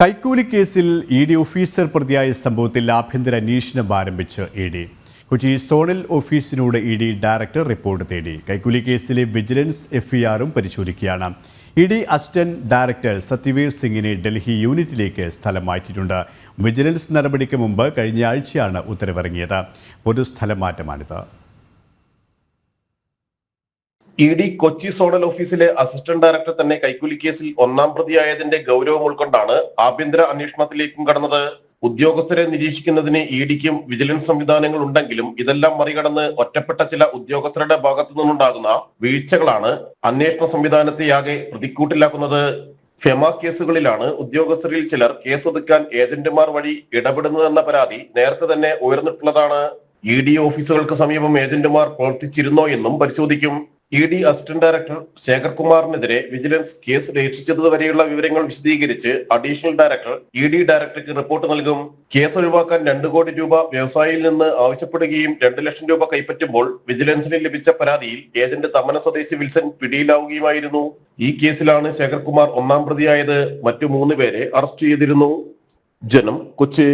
കൈക്കൂലി കേസിൽ ED. Officer പ്രതിയായ സംഭവത്തിൽ ആഭ്യന്തര അന്വേഷണം ആരംഭിച്ച് ഇ.ഡി. കൊച്ചി സോണൽ ഓഫീസിനോട് ഇ.ഡി. ഡയറക്ടർ റിപ്പോർട്ട് തേടി. കൈക്കൂലി കേസിലെ വിജിലൻസ് എഫ്ഐആറും പരിശോധിക്കുകയാണ്. ഇ.ഡി. അസിസ്റ്റന്റ് ഡയറക്ടർ സത്യവീർ സിംഗിനെ ഡൽഹി യൂണിറ്റിലേക്ക് സ്ഥലം മാറ്റിയിട്ടുണ്ട്. വിജിലൻസ് നടപടിക്ക് മുമ്പ് കഴിഞ്ഞ ആഴ്ചയാണ് ഉത്തരവിറങ്ങിയത്. പൊതുസ്ഥലം മാറ്റമാണിത്. ഇ.ഡി. കൊച്ചി സോണൽ ഓഫീസിലെ അസിസ്റ്റന്റ് ഡയറക്ടർ തന്നെ കൈക്കൂലി കേസിൽ ഒന്നാം പ്രതിയായതിന്റെ ഗൗരവം ഉൾക്കൊണ്ടാണ് ആഭ്യന്തര അന്വേഷണത്തിലേക്കും കടന്നത്. ഉദ്യോഗസ്ഥരെ നിരീക്ഷിക്കുന്നതിന് ഇ.ഡിക്കും വിജിലൻസ് സംവിധാനങ്ങൾ ഉണ്ടെങ്കിലും ഇതെല്ലാം മറികടന്ന് ഒറ്റപ്പെട്ട ചില ഉദ്യോഗസ്ഥരുടെ ഭാഗത്തു നിന്നുണ്ടാകുന്ന വീഴ്ചകളാണ് അന്വേഷണ സംവിധാനത്തെയാകെ പ്രതിക്കൂട്ടിലാക്കുന്നത്. ഫെമ കേസുകളിലാണ് ഉദ്യോഗസ്ഥരിൽ ചിലർ കേസൊതുക്കാൻ ഏജന്റുമാർ വഴി ഇടപെടുന്നതെന്ന പരാതി നേരത്തെ തന്നെ ഉയർന്നിട്ടുള്ളതാണ്. ഇ.ഡി. ഓഫീസുകൾക്ക് സമീപം ഏജന്റുമാർ പ്രവർത്തിച്ചിരുന്നോ എന്നും പരിശോധിക്കും. ഇ.ഡി. അസിസ്റ്റന്റ് ഡയറക്ടർ ശേഖർകുമാറിനെതിരെ വിജിലൻസ് കേസ് രജിസ്റ്റതുവരെയുള്ള വിവരങ്ങൾ വിശദീകരിച്ച് അഡീഷണൽ ഡയറക്ടർ ഇ.ഡി. ഡയറക്ടർക്ക് റിപ്പോർട്ട് നൽകും. കേസ് ഒഴിവാക്കാൻ 2 കോടി രൂപ വ്യവസായിയിൽ നിന്ന് ആവശ്യപ്പെടുകയും 2 ലക്ഷം രൂപ കൈപ്പറ്റുമ്പോൾ വിജിലൻസിന് ലഭിച്ച പരാതിയിൽ ഏജന്റ് തമ്മന സ്വദേശി വിൽസൺ പിടിയിലാവുകയുമായിരുന്നു. ഈ കേസിലാണ് ശേഖർകുമാർ ഒന്നാം പ്രതിയായത്. മറ്റു 3 പേരെ അറസ്റ്റ് ചെയ്തിരുന്നു. ജനം, കൊച്ചി.